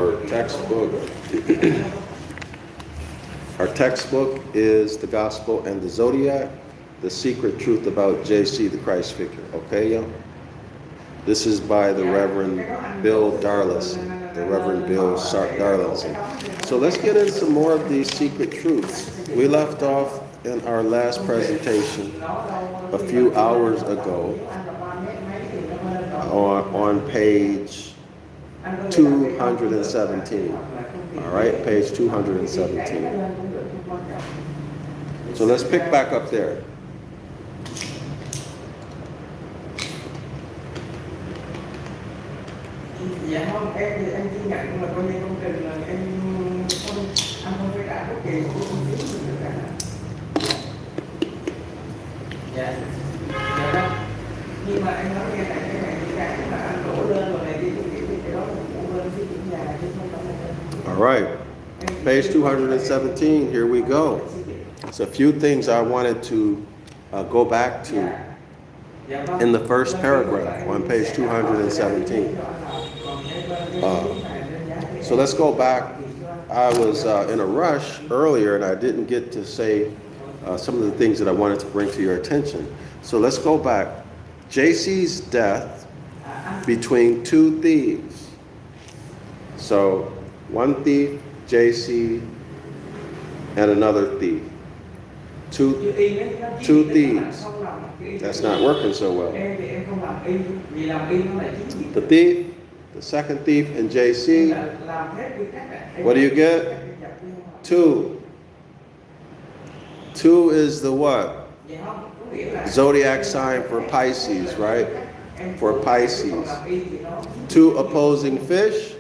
Our textbook. Our textbook is The Gospel and the Zodiac, The Secret Truth About J.C. the Christ Figure. Okay, y'all? This is by the Reverend Bill Darrell-El. The Reverend Bill Darrell-El. So let's get into some more of these secret truths. We left off in our last presentation a few hours ago on page 217. All right, page 217. So let's pick back up there. Dạ không, em thì em chỉ nhận là coi như công trình là em không phải trả bất kỳ một công phí gì cả. Dạ, dạ đó. Nhưng mà em nói nghe tại cái này cái mà anh đổ lên rồi này đi cái đó là đổ lên phía kiểm nhà chứ không phải là. All right, page 217. Here we go. So a few things I wanted to go back to in the first paragraph on page 217. So let's go back. I was in a rush earlier and I didn't get to say some of the things that I wanted to bring to your attention. So let's go back. JC's death between two thieves. So one thief, JC, and another thief. Two thieves. That's not working so well. The thief, the second thief, and JC. What do you get? Two. Two is the what? Zodiac sign for Pisces, right? For Pisces. Two opposing fish.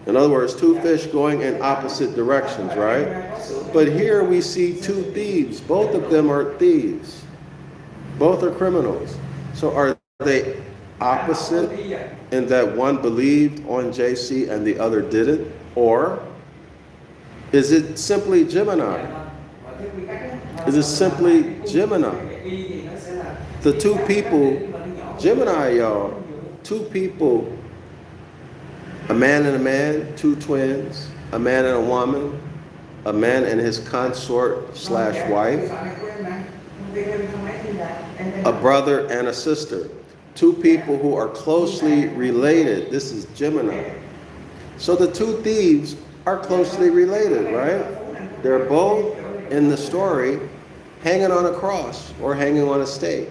In other words, two fish going in opposite directions, right? But here we see two thieves. Both of them are thieves. Both are criminals. So are they opposite in that one believed on JC and the other didn't? Or is it simply Gemini? Is it simply Gemini? The two people, Gemini, y'all, two people, a man and a man, two twins, a man and a woman, a man and his consort / wife, a brother and a sister. Two people who are closely related. This is Gemini. So the two thieves are closely related, right? They're both in the story hanging on a cross or hanging on a stake.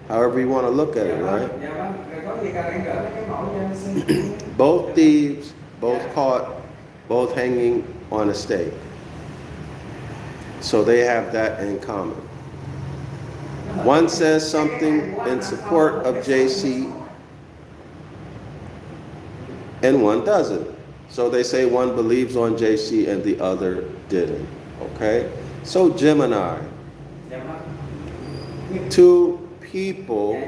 However you want to look at it, right? Both thieves, both caught, both hanging on a stake. So they have that in common. One says something in support of JC and one doesn't. So they say one believes on JC and the other didn't. Okay? So Gemini. Two people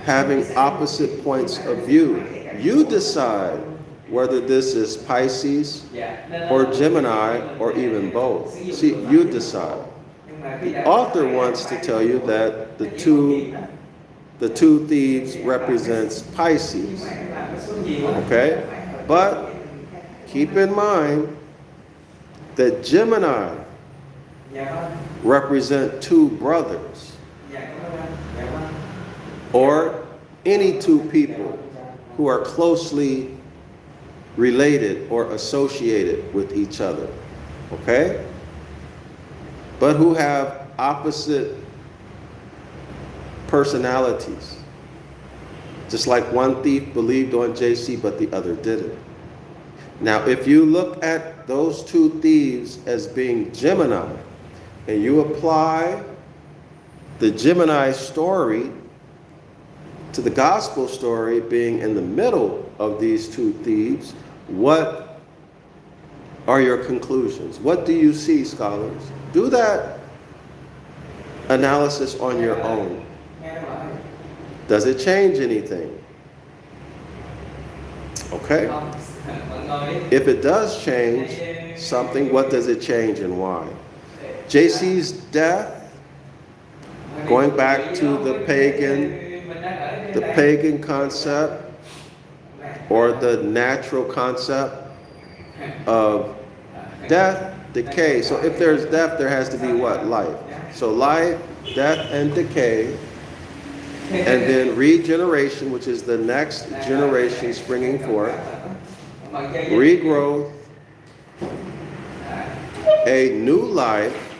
having opposite points of view. You decide whether this is Pisces or Gemini or even both. See, you decide. The author wants to tell you that the two thieves represents Pisces. Okay? But keep in mind that Gemini represent two brothers or any two people who are closely related or associated with each other. Okay? But who have opposite personalities. Just like one thief believed on JC, but the other didn't. Now, if you look at those two thieves as being Gemini, and you apply the Gemini story to the gospel story being in the middle of these two thieves, what are your conclusions? What do you see, scholars? Do that analysis on your own. Does it change anything? Okay. If it does change something, what does it change and why? JC's death, going back to the pagan concept, or the natural concept of death, decay. So if there's death, there has to be what? Life. So life, death, and decay, and then regeneration, which is the next generation springing forth, regrowth, a new life,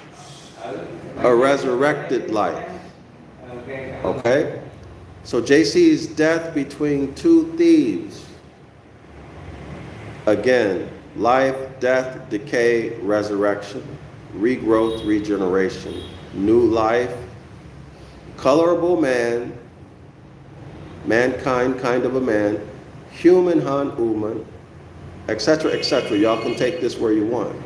a resurrected life. Okay? So JC's death between two thieves. Again, life, death, decay, resurrection, regrowth, regeneration, new life, colorable man, mankind, kind of a man, human, han, uman, etc., etc. Y'all can take this where you want.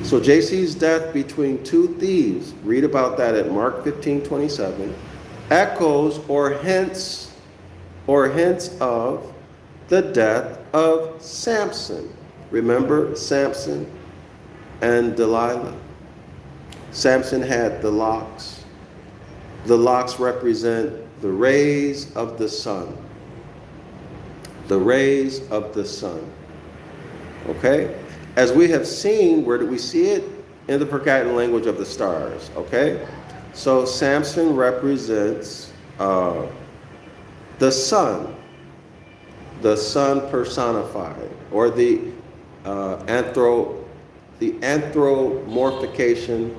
So JC's death between two thieves, read about that at Mark 15:27, echoes or hints of the death of Samson. Remember Samson and Delilah? Samson had the locks. The locks represent the rays of the sun. The rays of the sun. Okay? As we have seen, where do we see it? In the forgotten language of the stars. Okay? So Samson represents the sun personified, or the anthropomorphication,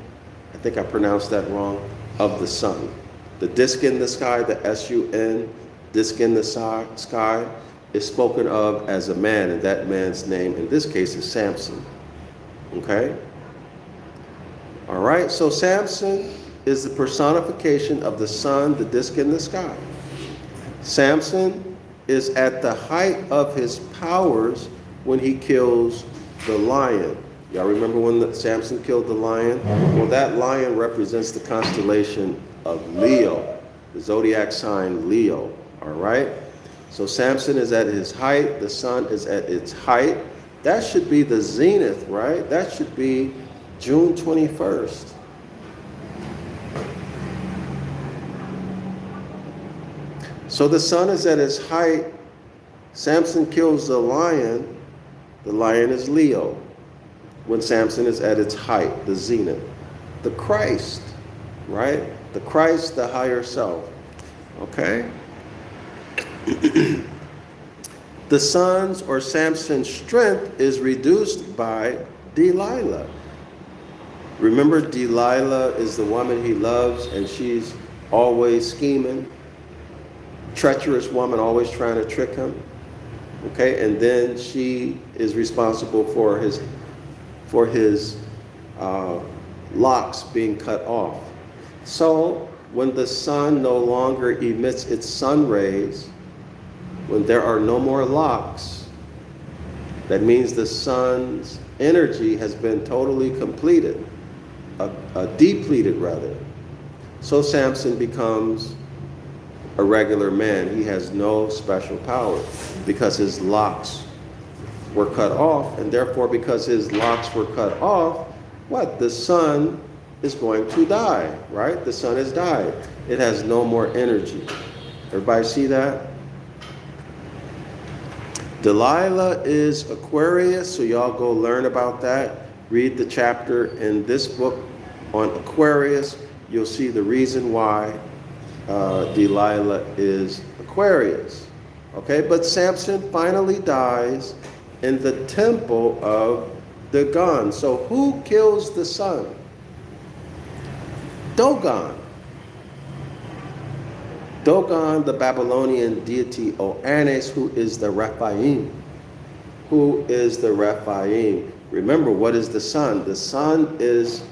I think I pronounced that wrong, of the sun. The disk in the sky, the S-U-N, disk in the sky, is spoken of as a man, and that man's name in this case is Samson. Okay? All right, so Samson is the personification of the sun, the disk in the sky. Samson is at the height of his powers when he kills the lion. Y'all remember when Samson killed the lion? Well, that lion represents the constellation of Leo, the zodiac sign Leo. All right? So Samson is at his height, the sun is at its height. That should be the zenith, right? That should be June 21st. So the sun is at its height. Samson kills the lion. The lion is Leo. When Samson is at its height, the zenith. The Christ, right? The Christ, the higher self. Okay? The son's or Samson's strength is reduced by Delilah. Remember, Delilah is the woman he loves, and she's always scheming. Treacherous woman, always trying to trick him. Okay, and then she is responsible for his locks being cut off. So when the sun no longer emits its sun rays, when there are no more locks, that means the sun's energy has been totally completed, depleted rather. So Samson becomes a regular man. He has no special power because his locks were cut off, and therefore because his locks were cut off, what? The sun is going to die, right? The sun has died. It has no more energy. Everybody see that? Delilah is Aquarius, so y'all go learn about that. Read the chapter in this book on Aquarius. You'll see the reason why Delilah is Aquarius. Okay, but Samson finally dies in the temple of Dagon. So who kills the sun? Dagon. Dagon, the Babylonian deity Oannes, who is the Rephaim. Who is the Rephaim? Remember, what is the sun? The sun is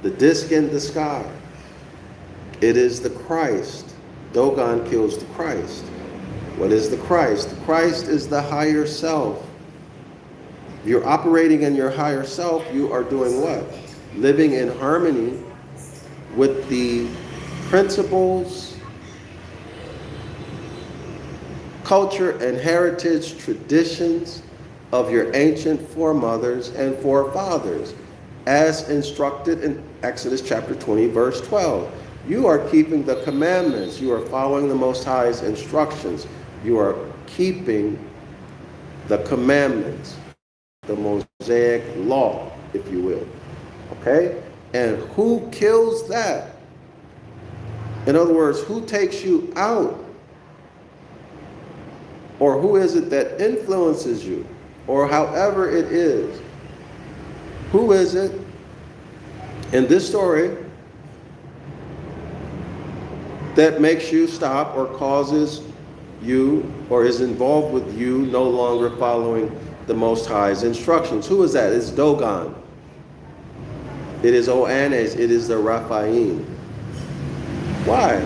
the disk in the sky. It is the Christ. Dagon kills the Christ. What is the Christ? The Christ is the higher self. If you're operating in your higher self, you are doing what? Living in harmony with the principles, culture, and heritage traditions of your ancient foremothers and forefathers, as instructed in Exodus chapter 20, verse 12. You are keeping the commandments. You are following the Most High's instructions. You are keeping the commandments, the Mosaic law, if you will. Okay? And who kills that? In other words, who takes you out? Or who is it that influences you? Or however it is. Who is it in this story that makes you stop or causes you or is involved with you no longer following the Most High's instructions? Who is that? It's Dogon. It is Oanes. It is the Raphaim. Why?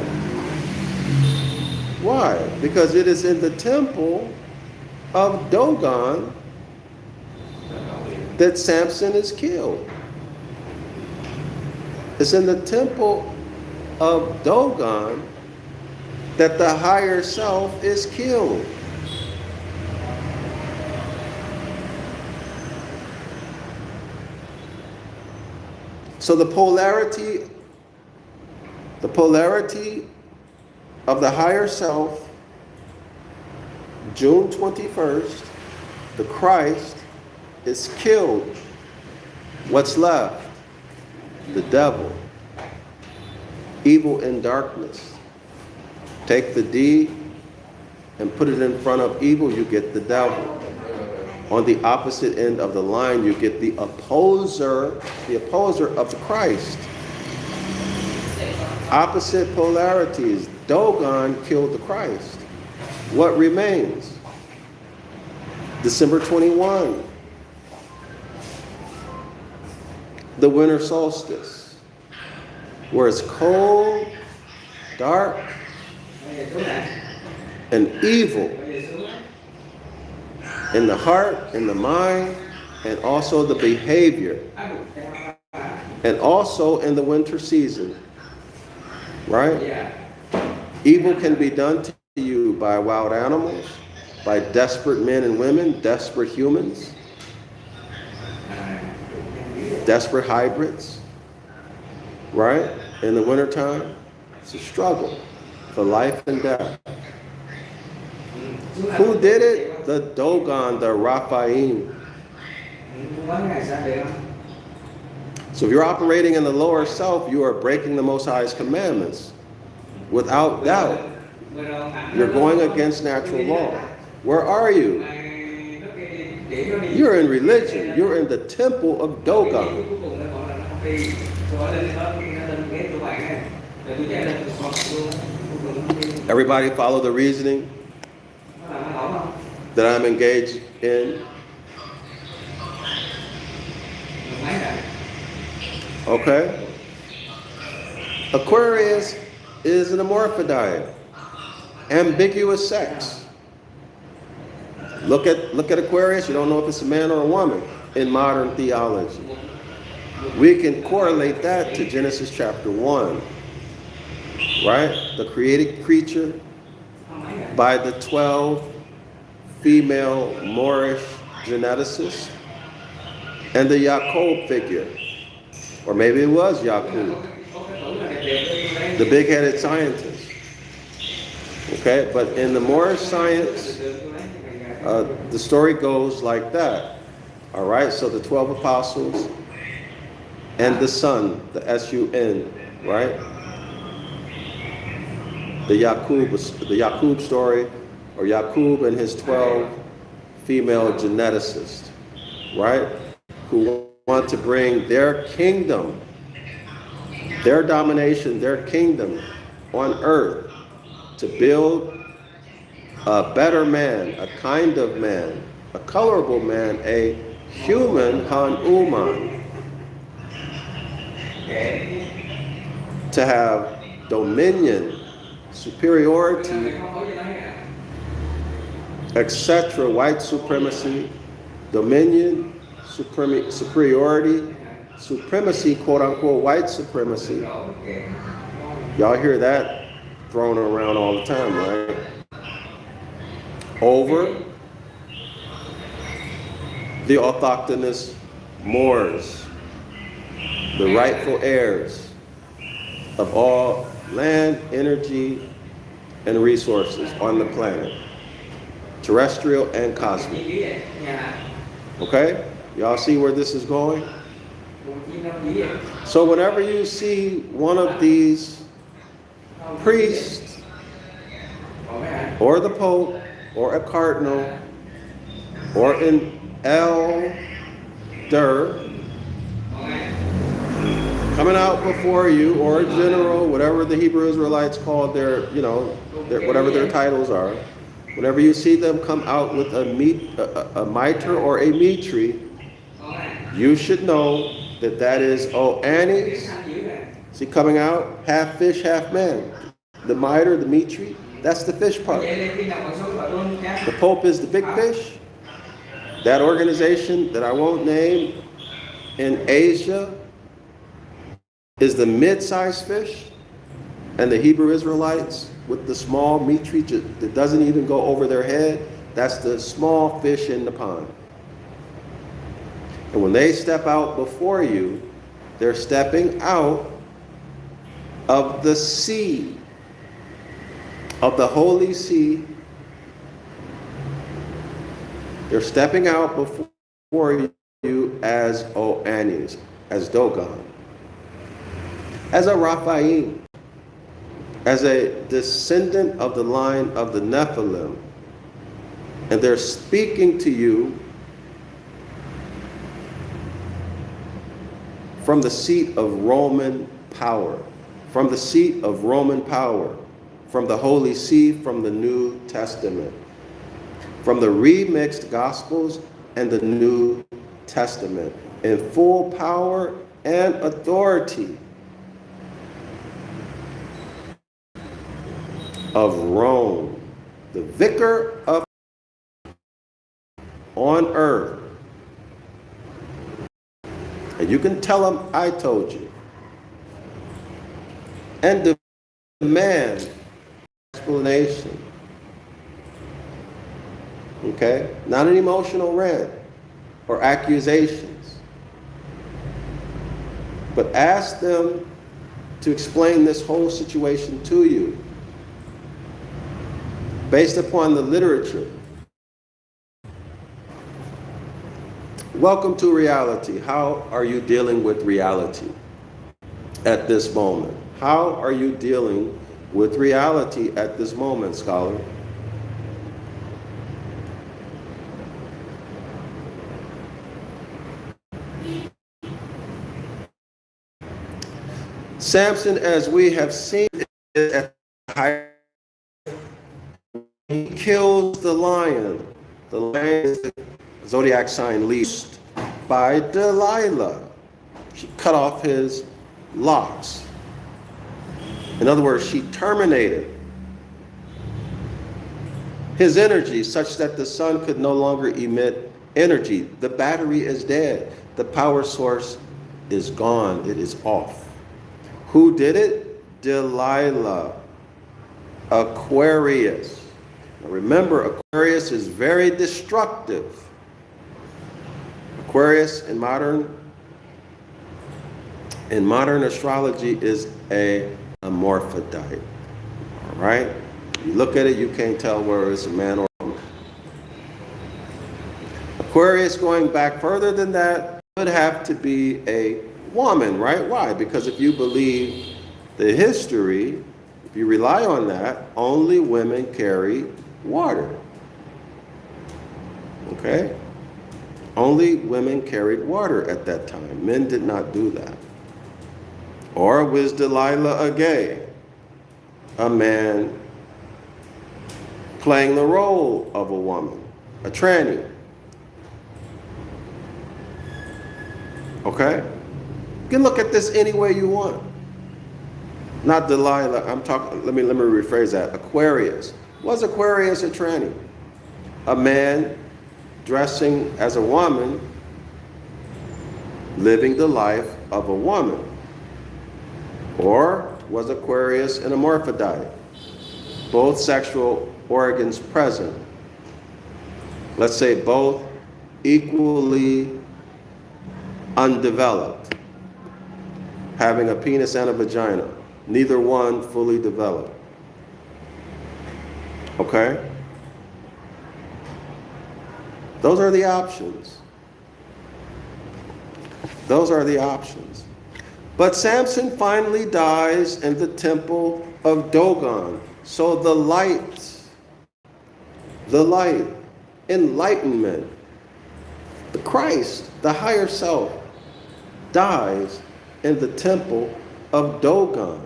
Why? Because it is in the temple of Dogon that Samson is killed. It's in the temple of Dogon that the higher self is killed. So the polarity of the higher self, June 21st, the Christ is killed. What's left? The devil. Evil and darkness. Take the D and put it in front of evil, you get the devil. On the opposite end of the line, you get the opposer of the Christ. Opposite polarities. Dogon killed the Christ. What remains? December 21. The winter solstice, where it's cold, dark, and evil in the heart, in the mind, and also the behavior, and also in the winter season, right? Evil can be done to you by wild animals, by desperate men and women, desperate humans, desperate hybrids, right? In the wintertime, it's a struggle for life and death. Who did it? The Dogon, the Raphaim. So if you're operating in the lower self, you are breaking the Most High's commandments. Without doubt, you're going against natural law. Where are you? You're in religion. You're in the temple of Dogon. Everybody follow the reasoning that I'm engaged in? Okay. Aquarius is an amorphidiet, ambiguous sex. Look at Aquarius, you don't know if it's a man or a woman in modern theology. We can correlate that to Genesis chapter 1, right? The created creature by the 12 female Moorish geneticists and the Jacob figure, or maybe it was Jacob, the big-headed scientist. Okay, but in the Moorish science, the story goes like that. All right, so the 12 apostles and the Sun, the S-U-N, right? The Jacob story, or Jacob and his 12 female geneticists, right? Who want to bring their kingdom, their domination, their kingdom on earth to build a better man, a kind of man, a colorable man, a human Hanuman, to have dominion, superiority, etc., white supremacy, dominion, superiority, supremacy, quote unquote, white supremacy. Y'all hear that thrown around all the time, right? Over the autochthonous Moors, the rightful heirs of all land, energy, and resources on the planet. terrestrial and cosmic. Okay? Y'all see where this is going? So whenever you see one of these priests, or the Pope, or a cardinal, or an elder coming out before you, or a general, whatever the Hebrew Israelites called their, whatever their titles are, whenever you see them come out with a mitre or a mitre, you should know that that is Oannes. See, coming out, half fish, half man. The mitre, the mitre, that's the fish part. The Pope is the big fish. That organization that I won't name in Asia is the mid-sized fish. And the Hebrew Israelites with the small mitre that doesn't even go over their head, that's the small fish in the pond. And when they step out before you, they're stepping out of the sea, of the Holy Sea. They're stepping out before you as Oannes, as Dogon, as a Raphaim, as a descendant of the line of the Nephilim. And they're speaking to you from the seat of Roman power, from the seat of Roman power, from the Holy See, from the New Testament, from the remixed Gospels and the New Testament, in full power and authority of Rome, the vicar of on earth. And you can tell them, I told you. And demand explanation. Okay? Not an emotional rant or accusations. But ask them to explain this whole situation to you based upon the literature. Welcome to reality. How are you dealing with reality at this moment? How are you dealing with reality at this moment, scholar? Samson, as we have seen, is at the height. He kills the lion. The lion is the zodiac sign leased by Delilah. She cut off his locks. In other words, she terminated his energy such that the sun could no longer emit energy. The battery is dead. The power source is gone. It is off. Who did it? Delilah. Aquarius. Now remember, Aquarius is very destructive. Aquarius in modern astrology is a hermaphrodite. All right? You look at it, you can't tell whether it's a man or a woman. Aquarius, going back further than that, would have to be a woman, right? Why? Because if you believe the history, if you rely on that, only women carry water. Okay? Only women carried water at that time. Men did not do that. Or was Delilah a gay? A man playing the role of a woman, a tranny. Okay? You can look at this any way you want. Not Delilah, I'm talking, let me rephrase that. Aquarius. Was Aquarius a tranny? A man dressing as a woman, living the life of a woman? Or was Aquarius an hermaphrodite? Both sexual organs present. Let's say both equally undeveloped, having a penis and a vagina, neither one fully developed. Okay? Those are the options. Those are the options. But Samson finally dies in the temple of Dogon. So the light, enlightenment, the Christ, the higher self, dies in the temple of Dogon.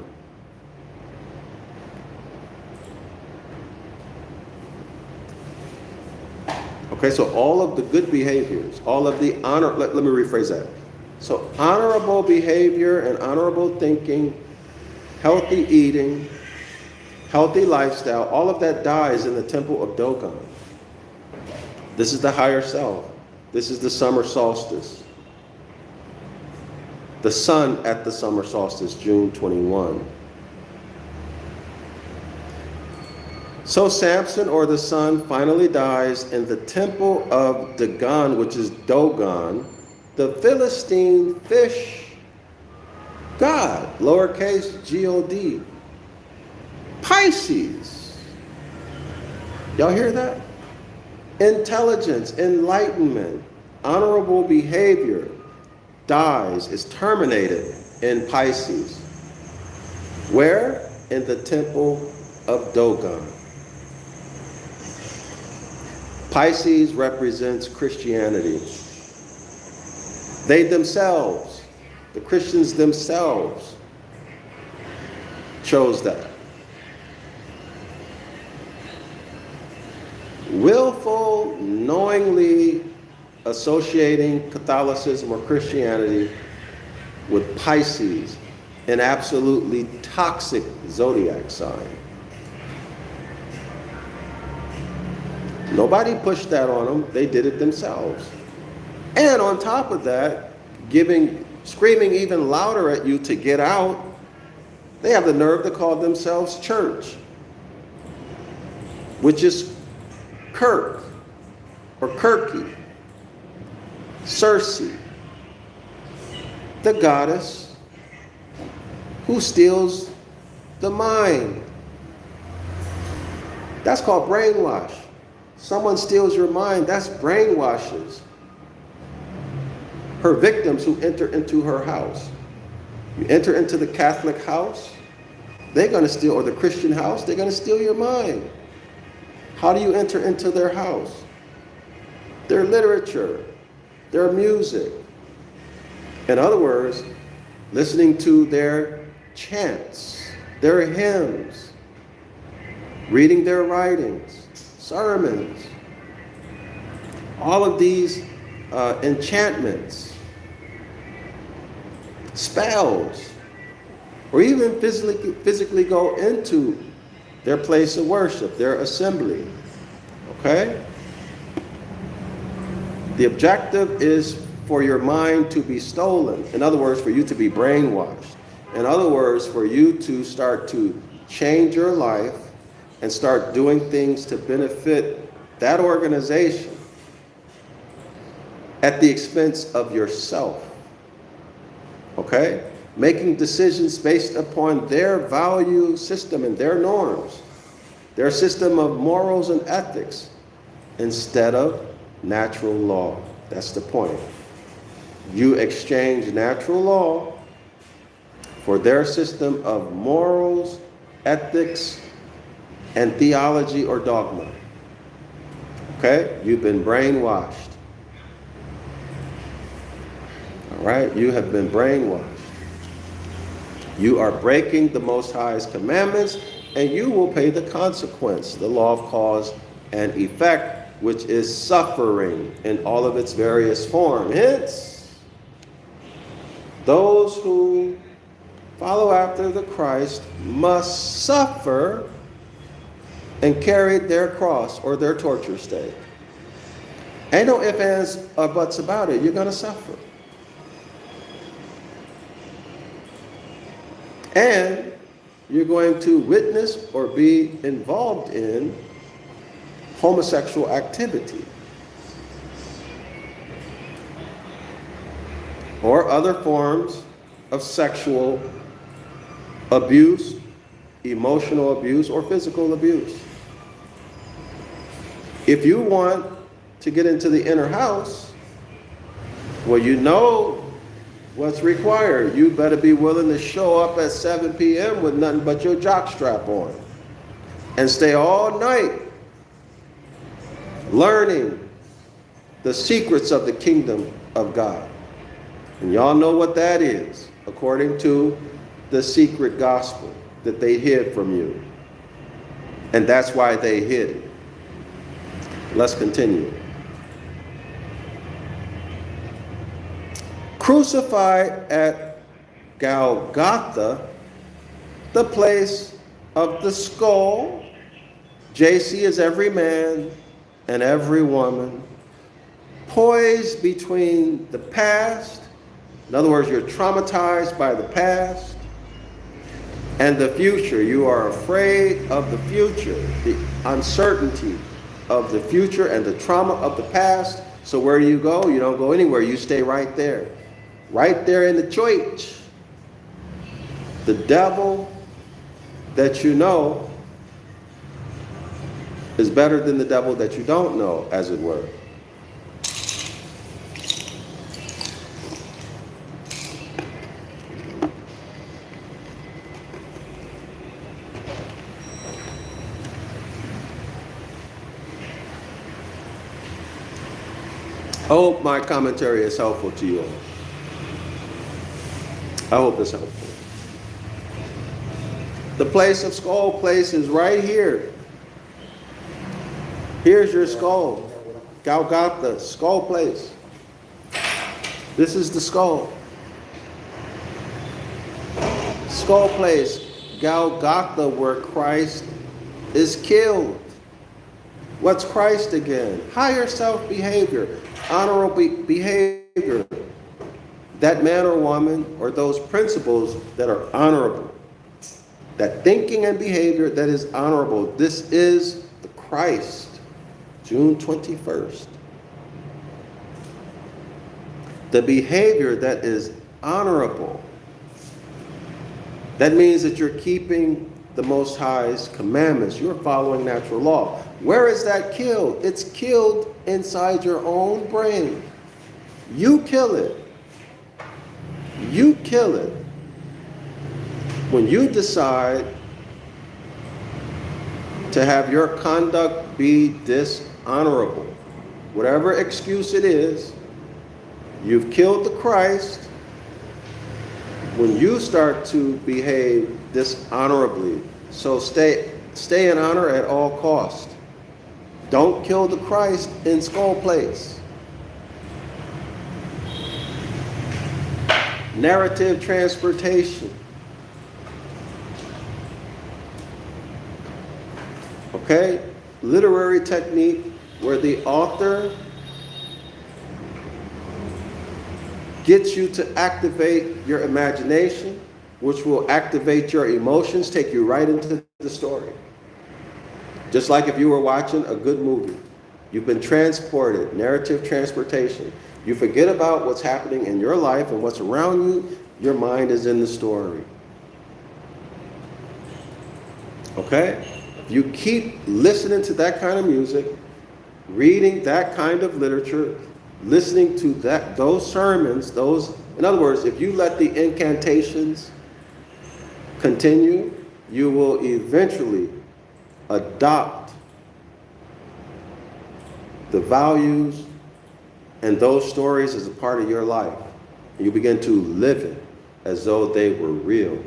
Okay, so all of the good behaviors, all of the honor, let me rephrase that. So honorable behavior and honorable thinking, healthy eating, healthy lifestyle, all of that dies in the temple of Dogon. This is the higher self. This is the summer solstice. The sun at the summer solstice, June 21. So Samson, or the sun, finally dies in the temple of Dagon, which is Dogon, the Philistine fish god, lowercase G-O-D. Pisces. Y'all hear that? Intelligence, enlightenment, honorable behavior dies, is terminated in Pisces. Where? In the temple of Dogon. Pisces represents Christianity. They themselves, the Christians themselves, chose that. Willful, knowingly associating Catholicism or Christianity with Pisces, an absolutely toxic zodiac sign. Nobody pushed that on them. They did it themselves. And on top of that, screaming even louder at you to get out, they have the nerve to call themselves church, which is Kirk or Kirky, Circe, the goddess who steals the mind. That's called brainwash. Someone steals your mind, that's brainwashes. Her victims who enter into her house. You enter into the Catholic house, they're going to steal, or the Christian house, they're going to steal your mind. How do you enter into their house? Their literature, their music. In other words, listening to their chants, their hymns, reading their writings, sermons, all of these enchantments, spells, or even physically go into their place of worship, their assembly. Okay? The objective is for your mind to be stolen. In other words, for you to be brainwashed. In other words, for you to start to change your life and start doing things to benefit that organization at the expense of yourself. Okay? Making decisions based upon their value system and their norms, their system of morals and ethics, instead of natural law. That's the point. You exchange natural law for their system of morals, ethics, and theology or dogma. Okay? You've been brainwashed. All right? You have been brainwashed. You are breaking the Most High's commandments, and you will pay the consequence, the law of cause and effect, which is suffering in all of its various forms. Hence, those who follow after the Christ must suffer and carry their cross or their torture stake. Ain't no ifs, ands, or buts about it. You're going to suffer. And you're going to witness or be involved in homosexual activity or other forms of sexual abuse, emotional abuse, or physical abuse. If you want to get into the inner house, well, you know what's required. You better be willing to show up at 7 p.m. with nothing but your jockstrap on and stay all night learning the secrets of the kingdom of God. And y'all know what that is, according to the secret gospel that they hid from you. And that's why they hid it. Let's continue. Crucified at Golgotha, the place of the skull. JC is every man and every woman, poised between the past, in other words, you're traumatized by the past, and the future. You are afraid of the future, the uncertainty of the future and the trauma of the past. So where do you go? You don't go anywhere. You stay right there. Right there in the church. The devil that you know is better than the devil that you don't know, as it were. I hope my commentary is helpful to you all. I hope it's helpful. The place of skull place is right here. Here's your skull. Golgotha, skull place. This is the skull. Skull place, Golgotha, where Christ is killed. What's Christ again? Higher self behavior, honorable behavior. That man or woman, or those principles that are honorable. That thinking and behavior that is honorable. This is the Christ, June 21st. The behavior that is honorable. That means that you're keeping the Most High's commandments. You're following natural law. Where is that killed? It's killed inside your own brain. You kill it. You kill it when you decide to have your conduct be dishonorable. Whatever excuse it is, you've killed the Christ when you start to behave dishonorably. So stay in honor at all costs. Don't kill the Christ in skull place. Narrative transportation. Okay? Literary technique where the author gets you to activate your imagination, which will activate your emotions, take you right into the story. Just like if you were watching a good movie. You've been transported, narrative transportation. You forget about what's happening in your life and what's around you. Your mind is in the story. Okay? If you keep listening to that kind of music, reading that kind of literature, listening to those sermons, in other words, if you let the incantations continue, you will eventually adopt the values and those stories as a part of your life. And you begin to live it as though they were real.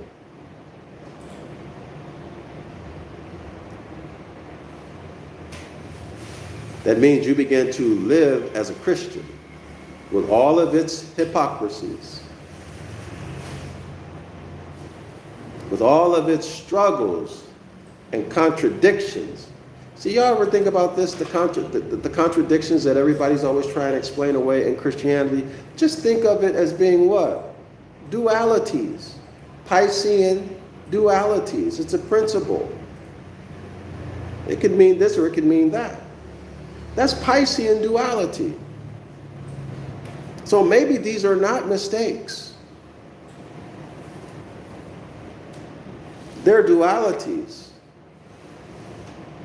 That means you begin to live as a Christian with all of its hypocrisies, with all of its struggles and contradictions. See, y'all ever think about this, the contradictions that everybody's always trying to explain away in Christianity? Just think of it as being what? Dualities. Piscean dualities. It's a principle. It could mean this or it could mean that. That's Piscean duality. So maybe these are not mistakes. They're dualities,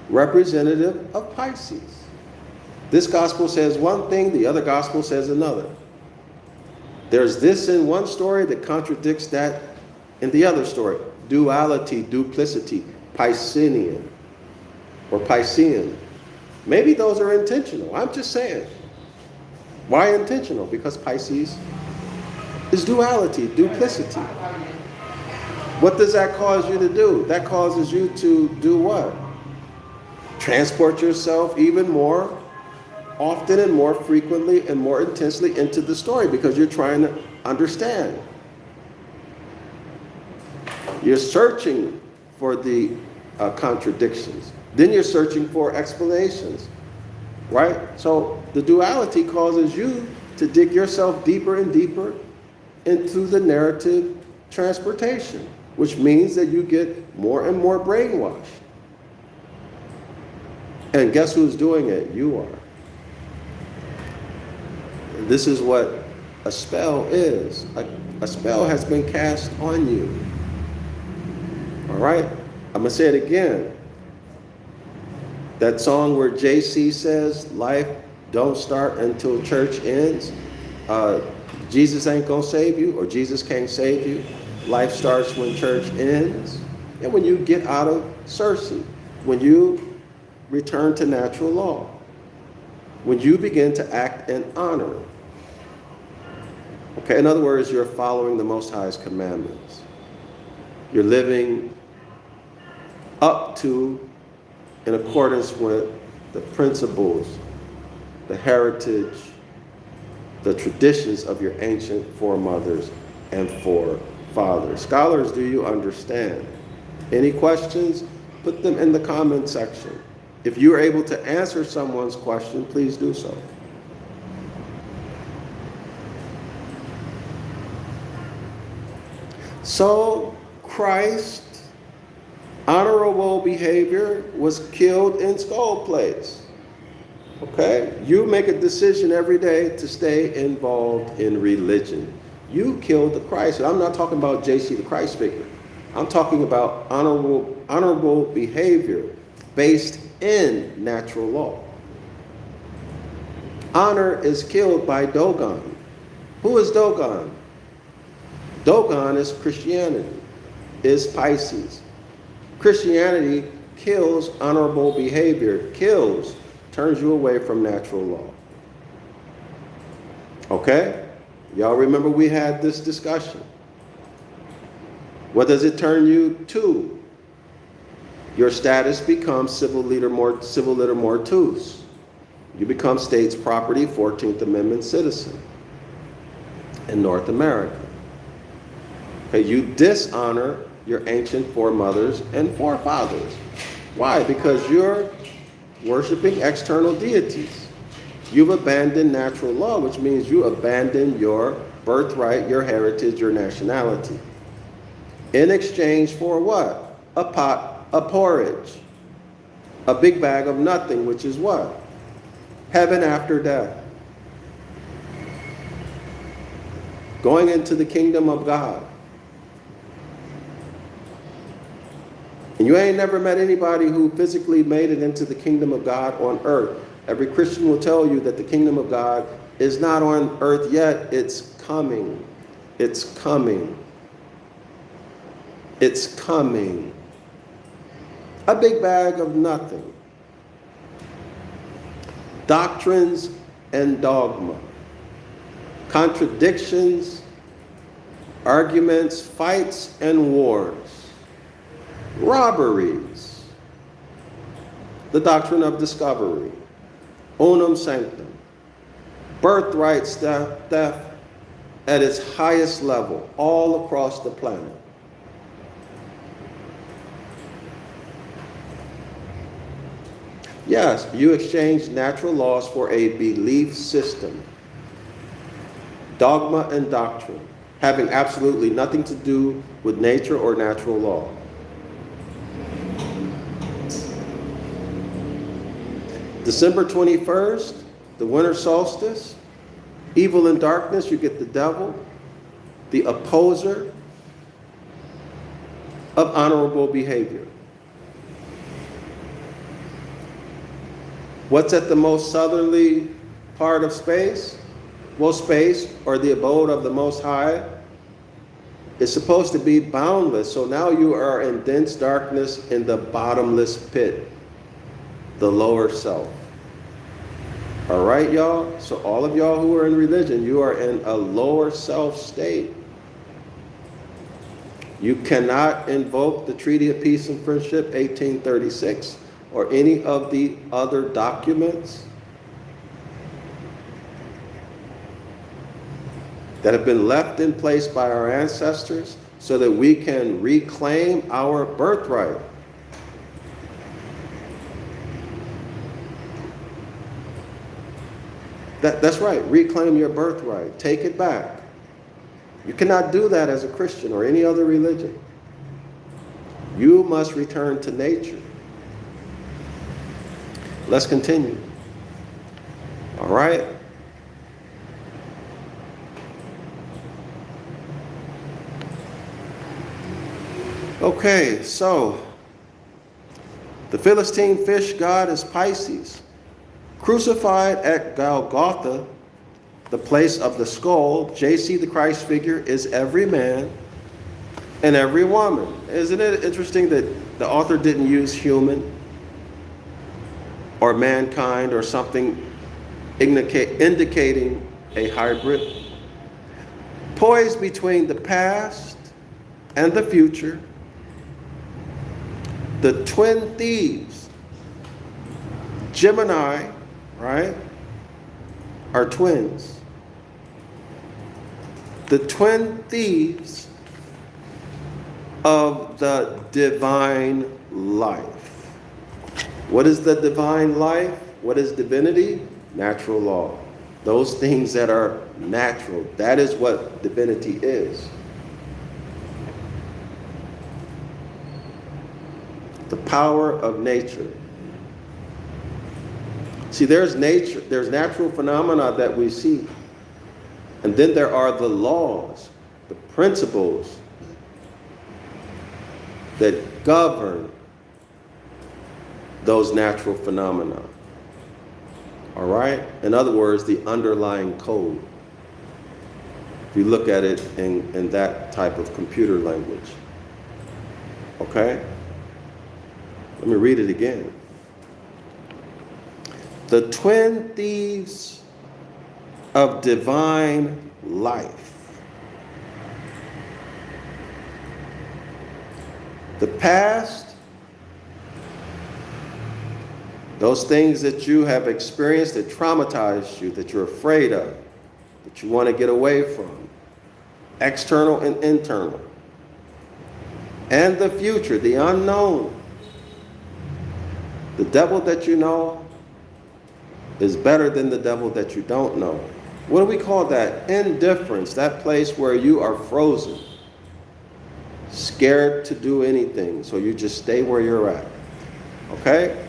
representative of Pisces. This gospel says one thing, the other gospel says another. There's this in one story that contradicts that in the other story. Duality, duplicity, Piscean or Piscean. Maybe those are intentional. I'm just saying. Why intentional? Because Pisces is duality, duplicity. What does that cause you to do? That causes you to do what? Transport yourself even more often and more frequently and more intensely into the story because you're trying to understand. You're searching for the contradictions. Then you're searching for explanations, right? So the duality causes you to dig yourself deeper and deeper into the narrative transportation, which means that you get more and more brainwashed. And guess who's doing it? You are. This is what a spell is. A spell has been cast on you. All right? I'm going to say it again. That song where JC says, life don't start until church ends. Jesus ain't going to save you, or Jesus can't save you. Life starts when church ends. And when you get out of Circe, when you return to natural law, when you begin to act in honor. Okay, in other words, you're following the Most High's commandments. You're living up to, in accordance with the principles, the heritage, the traditions of your ancient foremothers and forefathers. Scholars, do you understand? Any questions? Put them in the comment section. If you are able to answer someone's question, please do so. So, Christ, honorable behavior, was killed in skull plates. Okay? You make a decision every day to stay involved in religion. You killed the Christ. And I'm not talking about JC the Christ figure. I'm talking about honorable behavior based in natural law. Honor is killed by Dogon. Who is Dogon? Dogon is Christianity, is Pisces. Christianity kills honorable behavior, turns you away from natural law. Okay? Y'all remember we had this discussion. What does it turn you to? Your status becomes civil liter mortuus. You become state's property, 14th Amendment citizen in North America. Okay, you dishonor your ancient foremothers and forefathers. Why? Because you're worshiping external deities. You've abandoned natural law, which means you abandon your birthright, your heritage, your nationality. In exchange for what? A pot of porridge. A big bag of nothing, which is what? Heaven after death. Going into the kingdom of God. And you ain't never met anybody who physically made it into the kingdom of God on earth. Every Christian will tell you that the kingdom of God is not on earth yet. It's coming. It's coming. It's coming. A big bag of nothing. Doctrines and dogma. Contradictions, arguments, fights, and wars. Robberies. The doctrine of discovery. Unum sanctum. Birthright theft at its highest level all across the planet. Yes, you exchange natural laws for a belief system. Dogma and doctrine, having absolutely nothing to do with nature or natural law. December 21st, the winter solstice, evil and darkness, you get the devil, the opposer of honorable behavior. What's at the most southerly part of space? Well, space, or the abode of the Most High, is supposed to be boundless. So now you are in dense darkness in the bottomless pit, the lower self. All right, y'all? So all of y'all who are in religion, you are in a lower self state. You cannot invoke the Treaty of Peace and Friendship 1836 or any of the other documents that have been left in place by our ancestors so that we can reclaim our birthright. That's right, reclaim your birthright, take it back. You cannot do that as a Christian or any other religion. You must return to nature. Let's continue. All right. Okay, so the Philistine fish god is Pisces. Crucified at Golgotha, the place of the skull, JC, the Christ figure, is every man and every woman. Isn't it interesting that the author didn't use human or mankind or something indicating a hybrid? Poised between the past and the future, the twin thieves, Gemini, right, are twins. The twin thieves of the divine life. What is the divine life? What is divinity? Natural law. Those things that are natural. That is what divinity is. The power of nature. See, there's nature, there's natural phenomena that we see. And then there are the laws, the principles that govern those natural phenomena. All right? In other words, the underlying code. If you look at it in that type of computer language. Okay? Let me read it again. The twin thieves of divine life. The past, those things that you have experienced that traumatized you, that you're afraid of, that you want to get away from, external and internal. And the future, the unknown. The devil that you know is better than the devil that you don't know. What do we call that? Indifference, that place where you are frozen, scared to do anything, so you just stay where you're at. Okay?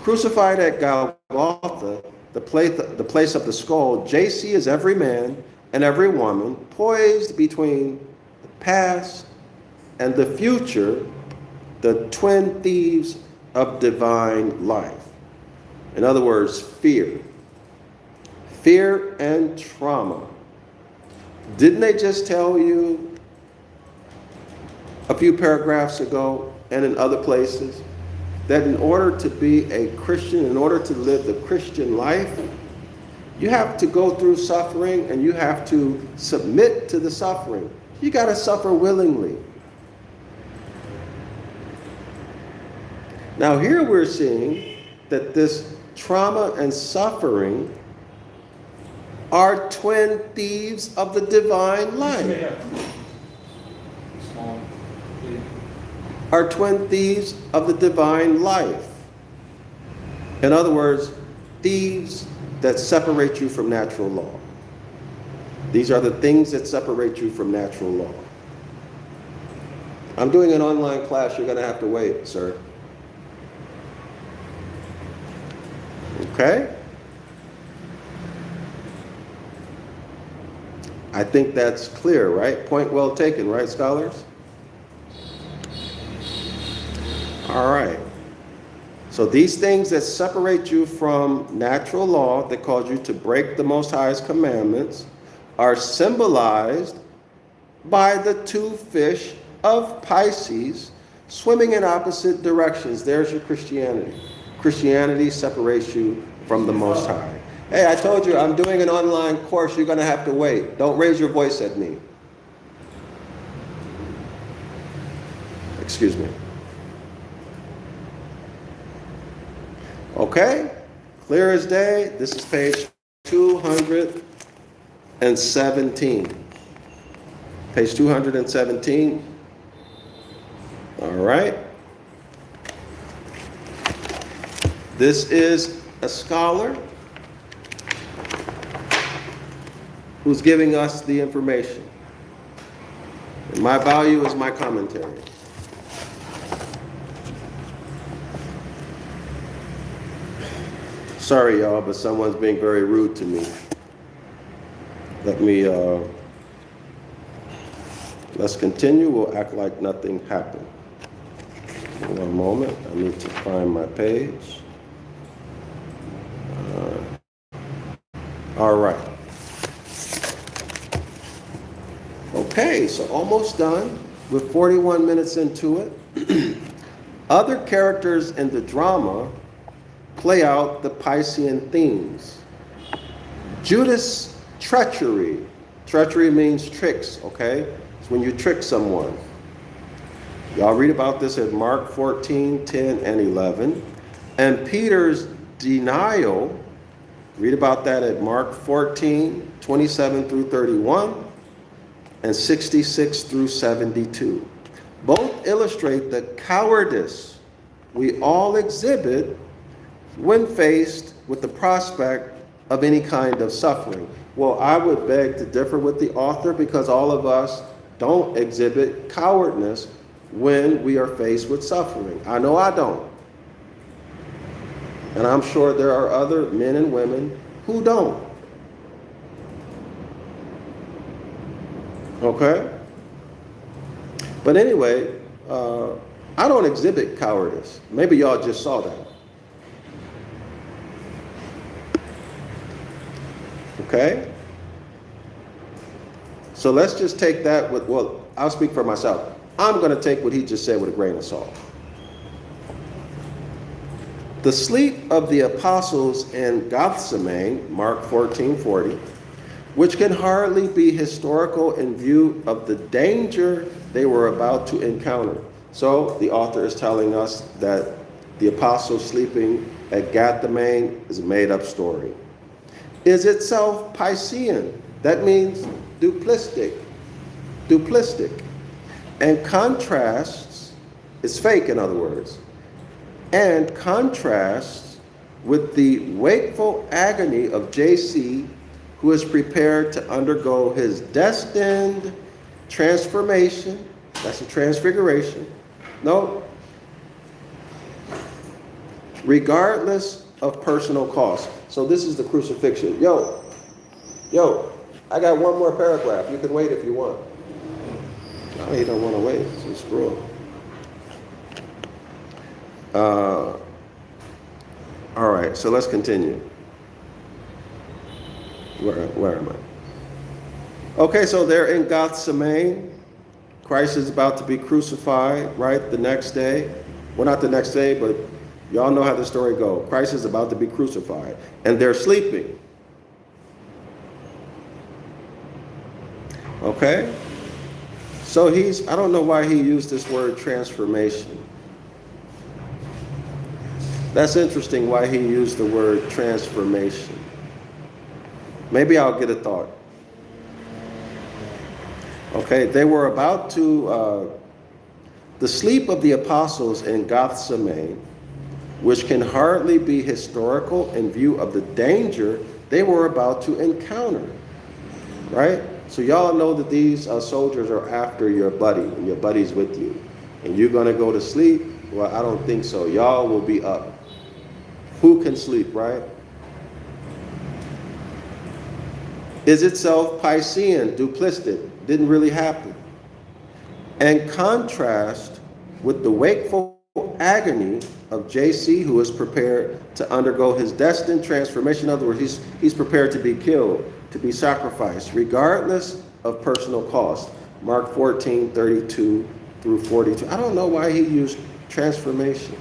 Crucified at Golgotha, the place of the skull, JC is every man and every woman poised between the past and the future, the twin thieves of divine life. In other words, fear. Fear and trauma. Didn't they just tell you a few paragraphs ago and in other places that in order to be a Christian, in order to live the Christian life, you have to go through suffering and you have to submit to the suffering. You got to suffer willingly. Now here we're seeing that this trauma and suffering are twin thieves of the divine life. Are twin thieves of the divine life. In other words, thieves that separate you from natural law. These are the things that separate you from natural law. I'm doing an online class. You're going to have to wait, sir. Okay? I think that's clear, right? Point well taken, right, scholars? All right. So these things that separate you from natural law, that cause you to break the Most High's commandments, are symbolized by the two fish of Pisces swimming in opposite directions. There's your Christianity. Christianity separates you from the Most High. Hey, I told you I'm doing an online course. You're going to have to wait. Don't raise your voice at me. Excuse me. Okay, clear as day. This is page 217. Page 217. All right. This is a scholar who's giving us the information. And my value is my commentary. Sorry, y'all, but someone's being very rude to me. Let's continue. We'll act like nothing happened. One moment. I need to find my page. All right. Okay, so almost done. We're 41 minutes into it. Other characters in the drama play out the Piscean themes. Judas' treachery. Treachery means tricks, okay? It's when you trick someone. Y'all read about this at Mark 14, 10, and 11. And Peter's denial, read about that at Mark 14, 27 through 31, and 66 through 72. Both illustrate the cowardice we all exhibit when faced with the prospect of any kind of suffering. Well, I would beg to differ with the author, because all of us don't exhibit cowardness when we are faced with suffering. I know I don't. And I'm sure there are other men and women who don't. Okay? But anyway, I don't exhibit cowardice. Maybe y'all just saw that. Okay? So let's just take that with, well, I'll speak for myself. I'm going to take what he just said with a grain of salt. The sleep of the apostles in Gethsemane, Mark 14:40, which can hardly be historical in view of the danger they were about to encounter. So the author is telling us that the apostles sleeping at Gethsemane is a made-up story. Is itself Piscean. That means duplistic. And contrasts, it's fake in other words, and contrasts with the wakeful agony of JC, who is prepared to undergo his destined transformation. That's a transfiguration. No. Regardless of personal cost. So this is the crucifixion. Yo, I got one more paragraph. You can wait if you want. No, you don't want to wait, so screw it. All right, so let's continue. Where am I? Okay, so they're in Gethsemane. Christ is about to be crucified, right? The next day. Well, not the next day, but y'all know how the story goes. Christ is about to be crucified, and they're sleeping. Okay? So I don't know why he used this word transformation. That's interesting why he used the word transformation. Maybe I'll get a thought. Okay, they were about to, the sleep of the apostles in Gethsemane, which can hardly be historical in view of the danger they were about to encounter, right? So y'all know that these soldiers are after your buddy, and your buddy's with you. And you're going to go to sleep? Well, I don't think so. Y'all will be up. Who can sleep, right? Is itself Piscean, duplistic, didn't really happen. And contrast with the wakeful agony of JC, who is prepared to undergo his destined transformation. In other words, he's prepared to be killed, to be sacrificed, regardless of personal cost. Mark 14:32 through 42. I don't know why he used transformation.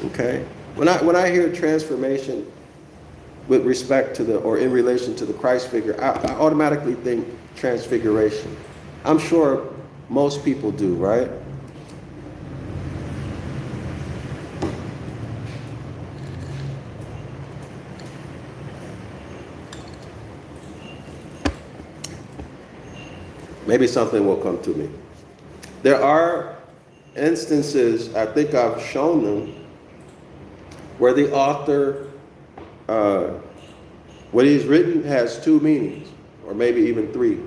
Okay? When I hear transformation with respect to or in relation to the Christ figure, I automatically think transfiguration. I'm sure most people do, right? Maybe something will come to me. There are instances, I think I've shown them, where the author, what he's written has two meanings, or maybe even three.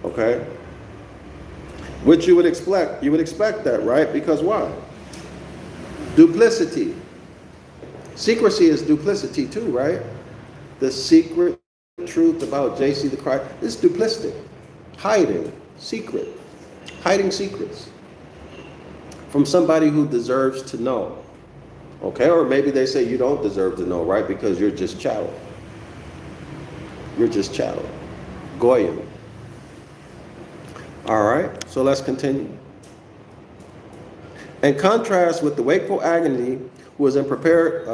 Okay? Which you would expect that, right? Because why? Duplicity. Secrecy is duplicity too, right? The secret truth about JC the Christ is duplicity. Hiding secrets from somebody who deserves to know. Okay, or maybe they say you don't deserve to know, right? Because you're just chattel. You're just chattel. Goyim. All right, so let's continue. In contrast with the wakeful agony who is prepared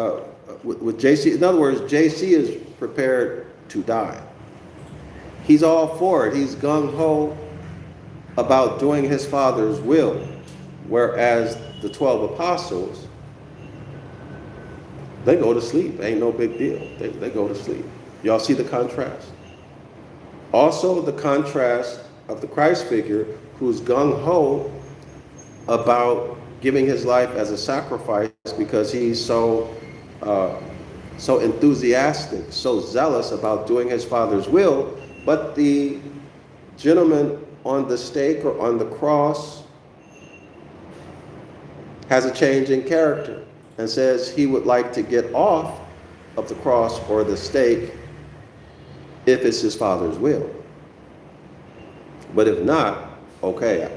with JC, in other words, JC is prepared to die. He's all for it. He's gung-ho about doing his Father's will, whereas the 12 apostles, they go to sleep. Ain't no big deal. They go to sleep. Y'all see the contrast? Also, the contrast of the Christ figure who's gung-ho about giving his life as a sacrifice because he's so enthusiastic, so zealous about doing his Father's will. But the gentleman on the stake or on the cross has a change in character and says he would like to get off of the cross or the stake if it's his Father's will. But if not, okay,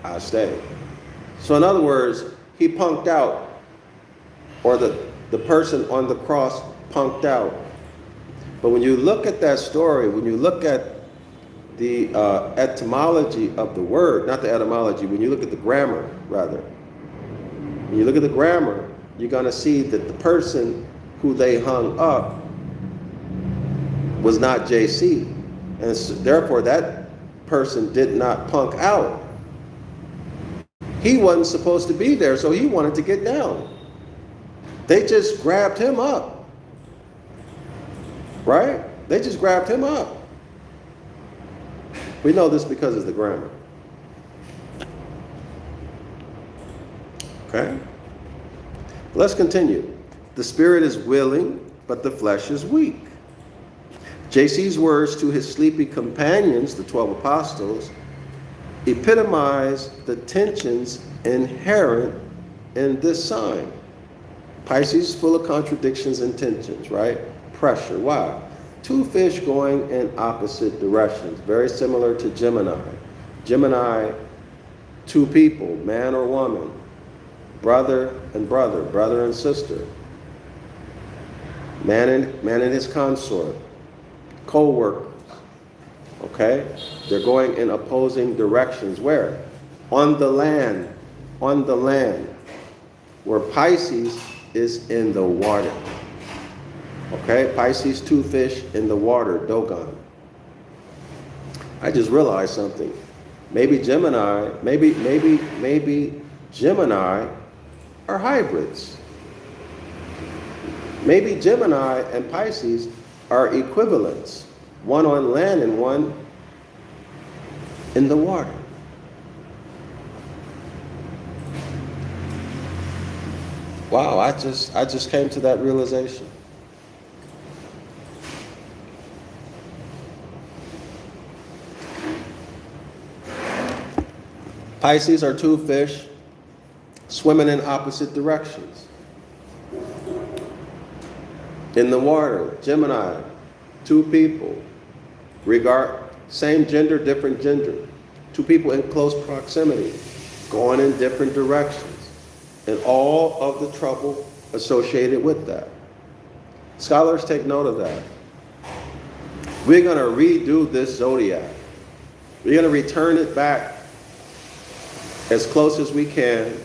I'll stay. So in other words, he punked out, or the person on the cross punked out. But when you look at that story, when you look at the etymology of the word, not the etymology, when you look at the grammar, rather, when you look at the grammar, you're going to see that the person who they hung up was not JC. And so, therefore, that person did not punk out. He wasn't supposed to be there, so he wanted to get down. They just grabbed him up. Right? They just grabbed him up. We know this because of the grammar. Okay? Let's continue. The spirit is willing, but the flesh is weak. JC's words to his sleepy companions, the 12 apostles, epitomize the tensions inherent in this sign. Pisces is full of contradictions and tensions, right? Pressure. Why? Two fish going in opposite directions, very similar to Gemini. Gemini, two people, man or woman, brother and brother, brother and sister, man and his consort, co-workers. Okay? They're going in opposing directions. Where? On the land. On the land. Where Pisces is in the water. Okay? Pisces, two fish in the water, Dogon. I just realized something. Maybe Gemini, maybe Gemini are hybrids. Maybe Gemini and Pisces are equivalents. One on land and one in the water. Wow, I just came to that realization. Pisces are two fish swimming in opposite directions. In the water, Gemini, two people, same gender, different gender. Two people in close proximity, going in different directions. and all of the trouble associated with that. Scholars take note of that. We're going to redo this zodiac. We're going to return it back as close as we can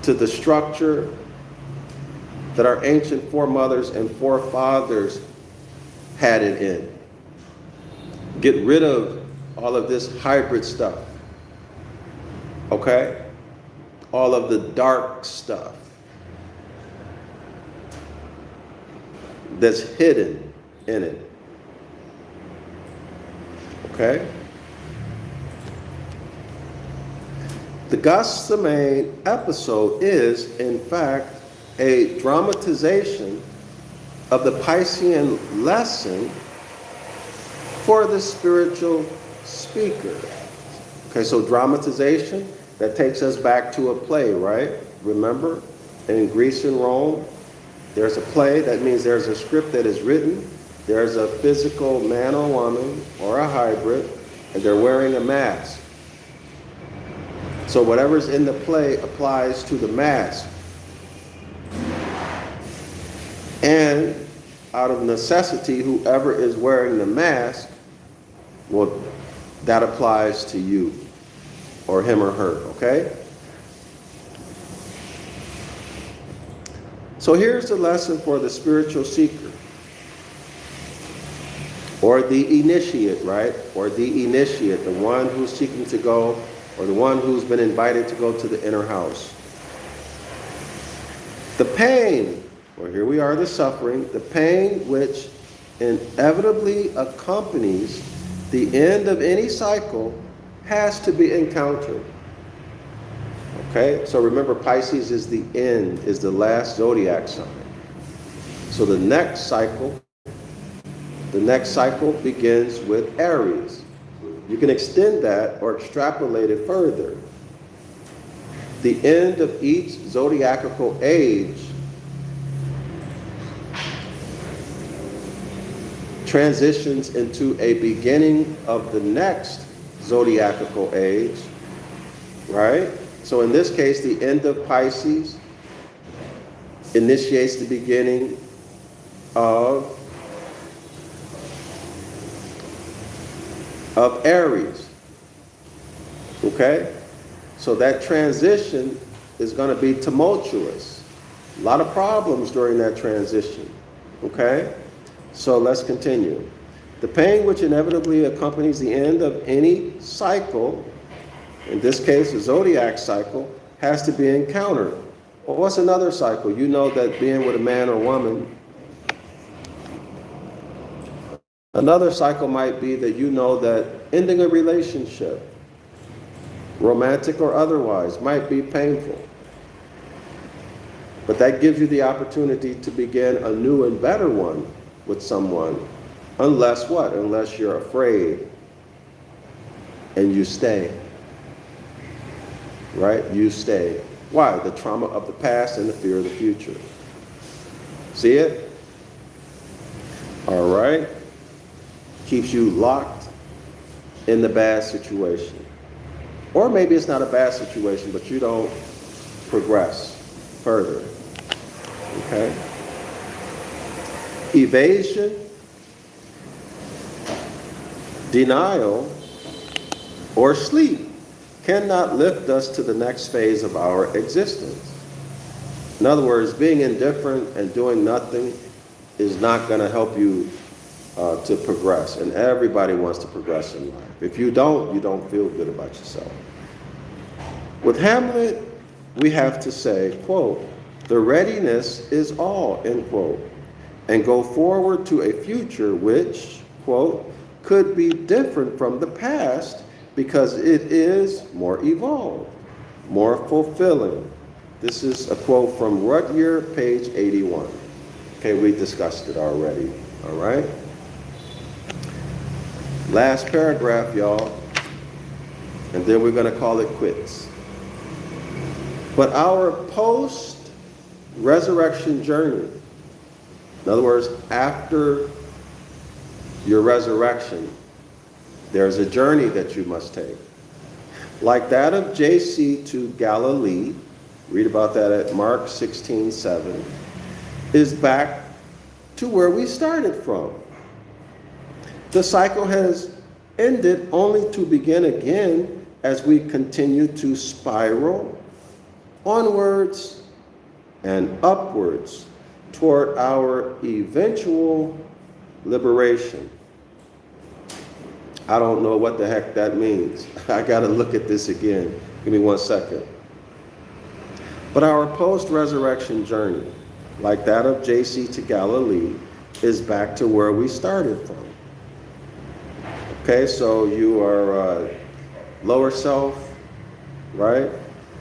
to the structure that our ancient foremothers and forefathers had it in. Get rid of all of this hybrid stuff. Okay? All of the dark stuff that's hidden in it. Okay? The Gossamane episode is, in fact, a dramatization of the Piscean lesson for the spiritual speaker. Okay, so dramatization, that takes us back to a play, right? Remember, in Greece and Rome, there's a play. That means there's a script that is written. There's a physical man or woman or a hybrid, and they're wearing a mask. So whatever's in the play applies to the mask. And out of necessity, whoever is wearing the mask, well, that applies to you, or him or her, okay? So here's the lesson for the spiritual seeker, or the initiate, right? Or the initiate, the one who's seeking to go, or the one who's been invited to go to the inner house. The pain, or here we are, the suffering, the pain which inevitably accompanies the end of any cycle has to be encountered. Okay, so remember, Pisces is the end, is the last zodiac sign. So the next cycle begins with Aries. You can extend that or extrapolate it further. The end of each zodiacal age transitions into a beginning of the next zodiacal age, right? So in this case, the end of Pisces initiates the beginning of Aries. Okay? So that transition is going to be tumultuous. A lot of problems during that transition. Okay? So let's continue. The pain which inevitably accompanies the end of any cycle, in this case a zodiac cycle, has to be encountered. Well, what's another cycle? You know that being with a man or woman. Another cycle might be that you know that ending a relationship, romantic or otherwise, might be painful. But that gives you the opportunity to begin a new and better one with someone. Unless what? Unless you're afraid and you stay. Right? You stay. Why? The trauma of the past and the fear of the future. See it? All right. Keeps you locked in the bad situation. Or maybe it's not a bad situation, but you don't progress further. Okay? Evasion, denial, or sleep cannot lift us to the next phase of our existence. In other words, being indifferent and doing nothing is not going to help you to progress. And everybody wants to progress in life. If you don't feel good about yourself. With Hamlet, we have to say, quote, "The readiness is all," end quote, and go forward to a future which, quote, "could be different from the past because it is more evolved, more fulfilling." This is a quote from Rutger, page 81. Okay, we discussed it already, all right? Last paragraph, y'all, and then we're going to call it quits. But our post-resurrection journey, in other words, after your resurrection, there's a journey that you must take. like that of JC to Galilee, read about that at Mark 16:7, is back to where we started from. The cycle has ended only to begin again as we continue to spiral onwards and upwards toward our eventual liberation. I don't know what the heck that means. I got to look at this again. Give me 1 second. But our post-resurrection journey, like that of JC to Galilee, is back to where we started from. Okay, so you are lower self, right?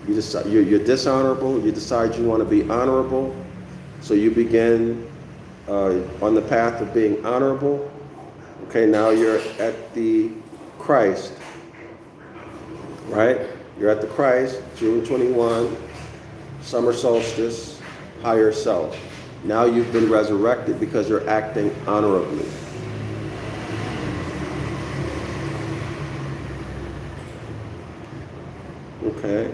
You're dishonorable. You decide you want to be honorable. So you begin on the path of being honorable. Okay, now you're at the Christ, right? You're at the Christ, June 21, summer solstice, higher self. Now you've been resurrected because you're acting honorably. Okay.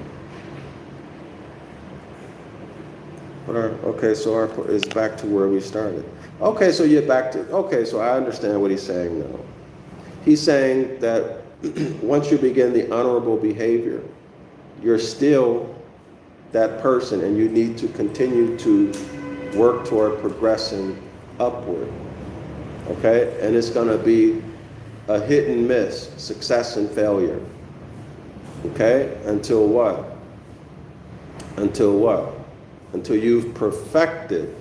So it's back to where we started. Okay, so you're back to, okay, so I understand what he's saying now. He's saying that once you begin the honorable behavior, you're still that person and you need to continue to work toward progressing upward. Okay, and it's going to be a hit and miss, success and failure. Okay, until what? Until what? Until you've perfected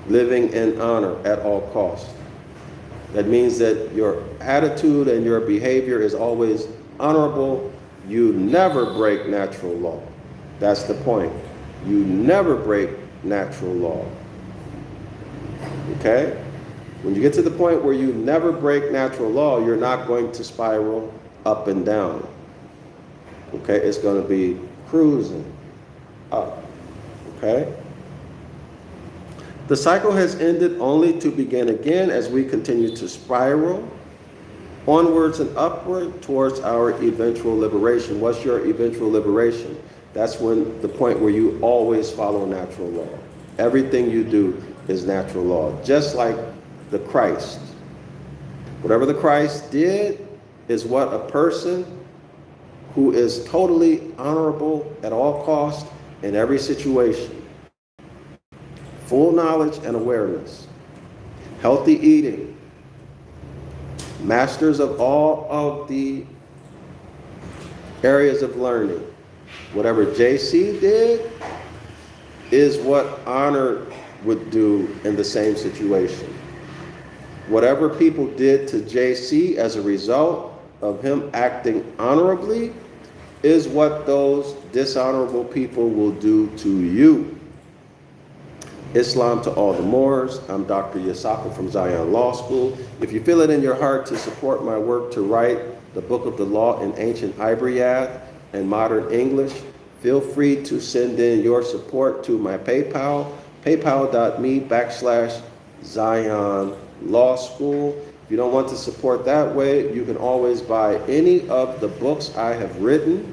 living in honor at all costs. That means that your attitude and your behavior is always honorable. You never break natural law. That's the point. You never break natural law. Okay? When you get to the point where you never break natural law, you're not going to spiral up and down. Okay? It's going to be cruising up. Okay? The cycle has ended only to begin again as we continue to spiral onwards and upward towards our eventual liberation. What's your eventual liberation? That's when the point where you always follow natural law. Everything you do is natural law, just like the Christ. Whatever the Christ did is what a person who is totally honorable at all costs in every situation. Full knowledge and awareness. Healthy eating. Masters of all of the areas of learning. Whatever JC did is what honor would do in the same situation. Whatever people did to JC as a result of him acting honorably is what those dishonorable people will do to you. Islam to all the Moors. I'm Dr. Yasapa from Zion Law School. If you feel it in your heart to support my work to write the book of the law in ancient Ibaryath and modern English, feel free to send in your support to my PayPal, paypal.me/Zion Law School. If you don't want to support that way, you can always buy any of the books I have written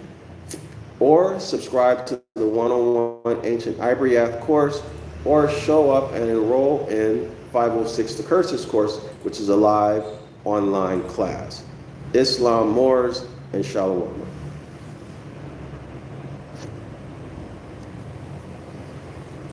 or subscribe to the 101 Ancient Ibaryath course or show up and enroll in 506 The Curses course, which is a live online class. Islam, Moors, and Shalom.